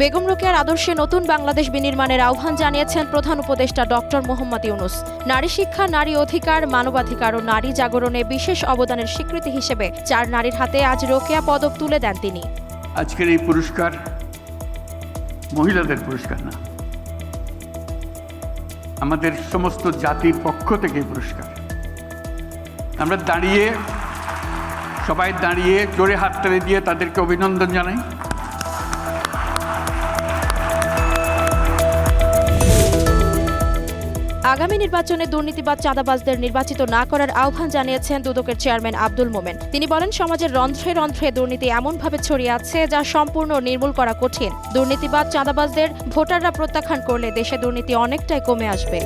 বেগম রোকেয়ার আদর্শে নতুন বাংলাদেশ বিনির্মাণের আহ্বান জানিয়েছেন প্রধান উপদেষ্টা ডক্টর মোহাম্মদ ইউনূস। নারী শিক্ষা, নারী অধিকার, মানবাধিকার ও নারী জাগরণে বিশেষ অবদানের স্বীকৃতি হিসেবে 4 নারীর হাতে আজ রোকেয়া পদক তুলে দেন তিনি। আজকের এই পুরস্কার মহিলাদের পুরস্কার না, আমাদের সমস্ত জাতির পক্ষ থেকে পুরস্কার। আমরা সবাই দাঁড়িয়ে জোরে হাততালি দিয়ে তাদেরকে অভিনন্দন জানাই। আগামী নির্বাচনে দুর্নীতিবাদ চাঁদাবাজদের নির্বাচিত না করার আহ্বান জানিয়েছেন দুদকের চেয়ারম্যান আব্দুল মোমেন। তিনি বলেন, সমাজের রন্ধ্রে রন্ধ্রে দুর্নীতি এমনভাবে ছড়িয়ে আছে যা সম্পূর্ণ নির্মূল করা কঠিন। দুর্নীতিবাদ চাঁদাবাজদের ভোটাররা প্রত্যাখ্যান করলে দেশে দুর্নীতি অনেকটাই কমে আসবে।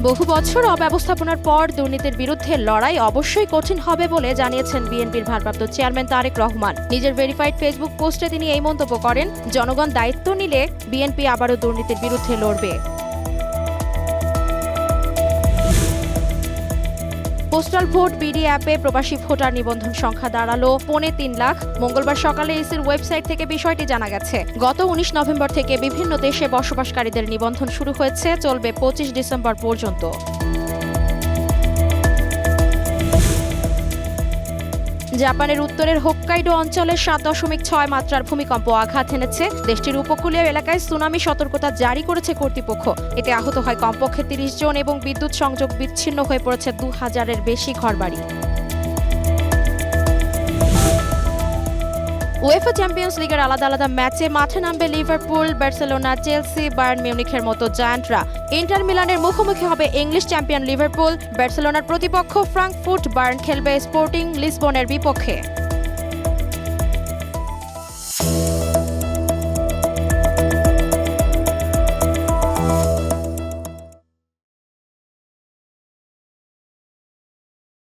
বহু বছর অব্যবস্থাপনার পর দুর্নীতির বিরুদ্ধে লড়াই অবশ্যই কঠিন হবে বলে জানিয়েছেন বিএনপির ভারপ্রাপ্ত চেয়ারম্যান তারেক রহমান। নিজের ভেরিফাইড ফেসবুক পোস্টে তিনি এই মন্তব্য করেন, জনগণ দায়িত্ব নিলে বিএনপি আবারও দুর্নীতির বিরুদ্ধে লড়বে। পোস্টাল ভোট বিডি অ্যাপে প্রবাসী ভোটার নিবন্ধন সংখ্যা দাঁড়ালো 3.25 লাখ। মঙ্গলবার সকালে ইসির ওয়েবসাইট থেকে বিষয়টি জানা গেছে। গত 19 নভেম্বর থেকে বিভিন্ন দেশে বসবাসকারীদের নিবন্ধন শুরু হয়েছে, চলবে 25 ডিসেম্বর পর্যন্ত। জাপানের উত্তরের হোক্কাইডো অঞ্চলে 7.6 মাত্রার ভূমিকম্প আঘাত এনেছে। দেশটির উপকূলীয় এলাকায় সুনামি সতর্কতা জারি করেছে কর্তৃপক্ষ। এতে আহত হয় কমপক্ষে 30 জন এবং বিদ্যুৎ সংযোগ বিচ্ছিন্ন হয়ে পড়েছে 2000-এর বেশি ঘরবাড়ি। উয়েফা চ্যাম্পিয়ন্স লিগের আলাদা আলাদা ম্যাচে মাঠে নামবে লিভারপুল, বার্সেলোনা, চেলসি, বায়ার্ন মিউনিখের মতো জায়ান্টরা। ইন্টার মিলানের মুখোমুখি হবে ইংলিশ চ্যাম্পিয়ন লিভারপুল। বার্সেলোনার প্রতিপক্ষ ফ্রাঙ্কফুর্ট। বায়ার্ন খেলবে স্পোর্টিং লিসবনের বিপক্ষে।